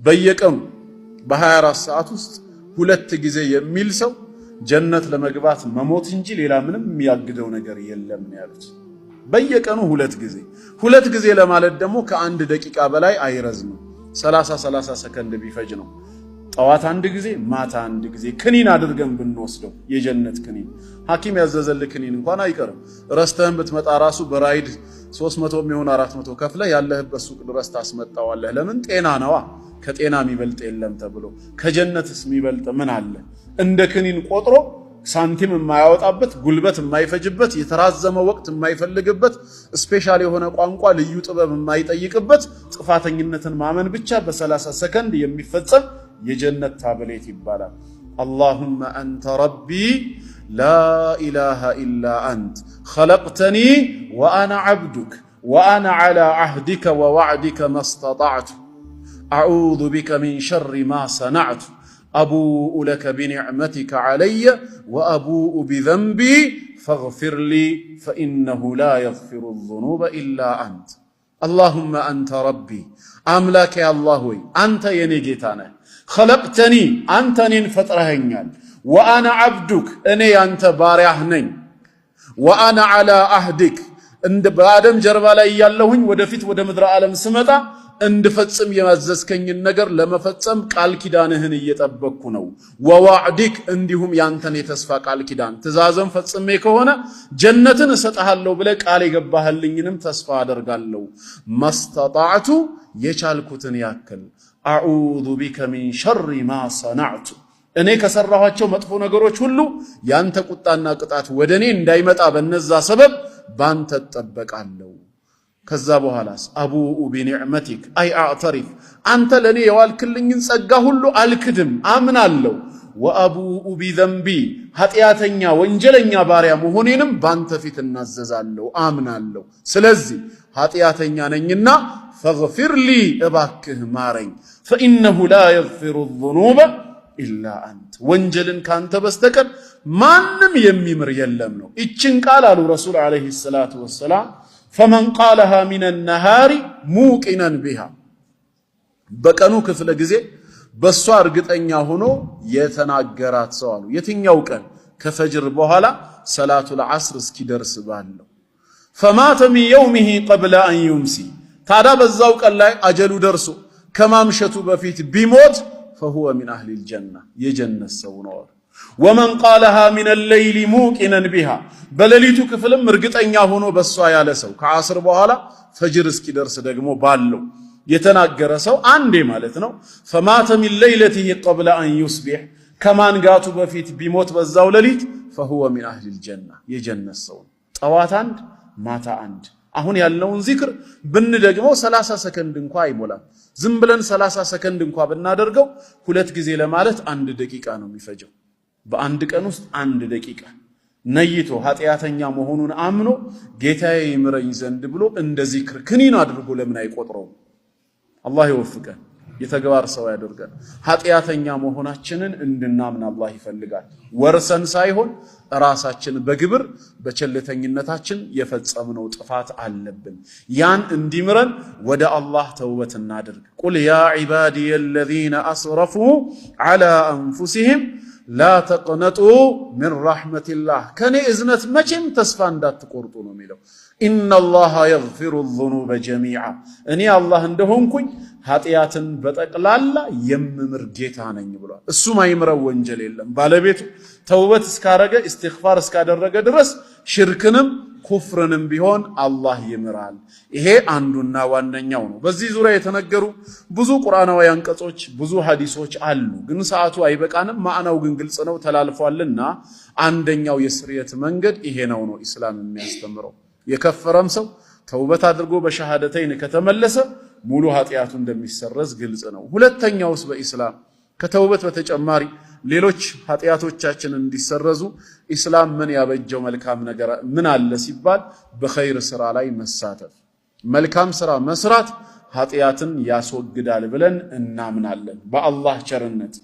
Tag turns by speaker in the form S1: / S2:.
S1: በየቀኑ በ24 ሰዓት ውስጥ 2 ጊዜ የሚል ሰው ጀነት ለመግባት መሞት እንጂ ሌላ ምንም የሚያግደው ነገር የለም ያሉት። በየቀኑ 2 ጊዜ ለማለት ደግሞ ከ1 ደቂቃ በላይ አይረዝምም። 30 ሰከንድ ቢፈጅ ነው። ጠዋት 1 ጊዜ፣ ማታ 1 ጊዜ ክኒን አድርገን ብንወስደው የጀነት ክኒን ሐኪም ያዘዘልህ ክኒን እንኳን አይቀርም። ረስተህን ብትመጣ ራሱ በራይድ 300 የሚሆን 400 ከፍለህ ያለህበት ሱቅ ድረስ ታስመጣዋለህ። ለምን? ጤና ነዋ። ከጤና የሚበልጥ የለም ተብሎ ከጀነትስ የሚበልጥ ምን አለ? እንደ ክኒን ቆጥሮ ሳንቲም የማያወጣበት ጉልበት የማይፈጅበት የተራዘመ ወቅት የማይፈልግበት ስፔሻል የሆነ ቋንቋ ልዩ ጥበብ የማይጠይቅበት ጥፋተኝነትን ማመን ብቻ በ30 ሰከንድ የሚፈጸም የጀነት ታብሌት ይባላል። አላሁመ አንተ ረቢ ላ ኢላሃ ኢላ አንት ኸለቅተኒ ወአና ዐብዱክ ወአና ዐላ ዐህዲከ ወወዕዲከ መስተጣዕቱ አዑዙ ቢከ ሚን ሸሪ ማ ሰነዕቱ አቡኡ ለከ ቢኒዕመቲከ ዐለየ ወአቡኡ ቢዘንቢ ፈግፊር ሊ ፈኢነሁ ላ የግፊሩ ዙኑበ ኢላ አንት። አላሁመ አንተ ረቢ አምላኬ አላህ ሆይ አንተ የኔ ጌታ ነህ። ኸለቅተኒ አንተ እኔን ፈጥረኸኛል። ወአና ዐብዱክ እኔ ያንተ ባሪያህ ነኝ። ወአና ዐላ ዐህዲክ በአደም ጀርባ ላይ ያለሁኝ ወደፊት ወደ ምድረ ዓለም ስመጣ እንድፈጽም ያዘዝከኝን ነገር ለመፈጸም ቃል ኪዳንህን እየጠበቅኩ ነው። ወዋዕዲክ እንዲሁም ያንተን የተስፋ ቃል ኪዳን ትእዛዝን ፈጽሜ ከሆነ ጀነትን እሰጥሃለሁ ብለህ ቃል የገባህልኝንም ተስፋ አደርጋለሁ። መስተጣዕቱ የቻልኩትን ያክል አዑዙ ቢከ ሚን ሸሪ ማ ሰነዕቱ እኔ ከሰራኋቸው መጥፎ ነገሮች ሁሉ ያንተ ቁጣና ቅጣት ወደኔ እንዳይመጣ በነዛ ሰበብ ባንተ እጠበቃለሁ። ከዛ በኋላስ አቡኡ ቢኒዕመቲክ አይ አዕተሪፍ አንተ ለኔ የዋልክልኝን ጸጋ ሁሉ አልክድም አምናለሁ። ወአቡኡ ቢዘንቢ ኃጢአተኛ ወንጀለኛ ባሪያ መሆኔንም ባንተ ፊት እናዘዛለሁ አምናለሁ። ስለዚህ ኃጢአተኛ ነኝና ፈግፊር ሊ እባክህ ማረኝ። ፈኢነሁ ላ የግፊሩ ዙኑበ ኢላ አንት ወንጀልን ካንተ በስተቀር ማንም የሚምር የለም ነው። ይችን ቃል አሉ ረሱል ዓለይሂ ሰላቱ ወሰላም ፈመን ቃለሃ ሚነ ነሃሪ ሙቂነን ቢሃ በቀኑ ክፍለ ጊዜ በሷ እርግጠኛ ሆኖ የተናገራት ሰው አሉ። የትኛው ቀን? ከፈጅር በኋላ ሰላቱል ዐስር እስኪደርስ ባለው። ፈማተ ሚን የውሚሂ ቀብለ አን ዩምሲ ታዲያ በዛው ቀን ላይ አጀሉ ደርሶ ከማምሸቱ በፊት ቢሞት ፈሁወ ሚን አህሊል ጀና የጀነት ሰው ነው። ወመን ቃለሃ ሚነ ሌይሊ ሙቂነን ቢሃ በሌሊቱ ክፍልም እርግጠኛ ሆኖ በሷ ያለ ሰው ከዐስር በኋላ ፈጅር እስኪደርስ ደግሞ ባለው የተናገረ ሰው አንዴ ማለት ነው። ፈማተ ሚን ሌይለቲሂ ቀብለ አን ዩስቢሕ ከማንጋቱ በፊት ቢሞት በዛው ሌሊት ፈሁወ ሚን አህሊል ጀና የጀነት ሰው። ጠዋት 1 ማታ 1 አሁን ያለውን ዚክር ብንደግመው 30 ሰከንድ እንኳን አይሞላም። ዝም ብለን 30 ሰከንድ እንኳን ብናደርገው 2 ጊዜ ለማለት 1 ደቂቃ ነው የሚፈጀው። በአንድ ቀን ውስጥ 1 ደቂቃ ነይቶ ኃጢአተኛ መሆኑን አምኖ ጌታዬ ይምረኝ ዘንድ ብሎ እንደ ዚክር ክኒን አድርጎ ለምን አይቆጥረውም? አላህ ይወፍቀን፣ የተግባር ሰው ያደርገን። ኃጢአተኛ መሆናችንን እንድናምን አላህ ይፈልጋል። ወርሰን ሳይሆን ራሳችን በግብር በቸልተኝነታችን የፈጸምነው ጥፋት አለብን። ያን እንዲምረን ወደ አላህ ተውበት እናድርግ። ቁል ያ ዒባዲየ አለዚነ አስረፉ ዐላ አንፉሲሂም ላ ተቅነጡ ሚን ረሕመቲላህ ከኔ እዝነት መቼም ተስፋ እንዳትቆርጡ ነው የሚለው። ኢነላሃ የግፊሩ ዙኑበ ጀሚዓ እኔ አላህ እንደሆንኩኝ ኃጢአትን በጠቅላላ የምምር ጌታ ነኝ ብሏል። እሱ ማይምረው ወንጀል የለም። ባለቤቱ ተውበት እስካረገ ኢስቲግፋር እስካደረገ ድረስ ሽርክንም ኩፍርንም ቢሆን አላህ ይምራል። ይሄ አንዱና ዋነኛው ነው። በዚህ ዙሪያ የተነገሩ ብዙ ቁርአናዊ አንቀጾች ብዙ ሐዲሶች አሉ፣ ግን ሰዓቱ አይበቃንም። ማዕናው ግን ግልጽ ነው ተላልፏልና አንደኛው የስርየት መንገድ ይሄ ነው ኢስላም የሚያስተምረው። የከፈረም ሰው ተውበት አድርጎ በሸሃደተይን ከተመለሰ ሙሉ ኃጢአቱ እንደሚሰረዝ ግልጽ ነው። ሁለተኛውስ በኢስላም ከተውበት በተጨማሪ ሌሎች ኃጢአቶቻችን እንዲሰረዙ ኢስላም ምን ያበጀው መልካም ነገር ምን አለ ሲባል በኸይር ስራ ላይ መሳተፍ፣ መልካም ስራ መስራት ኃጢአትን ያስወግዳል ብለን እናምናለን በአላህ ቸርነት።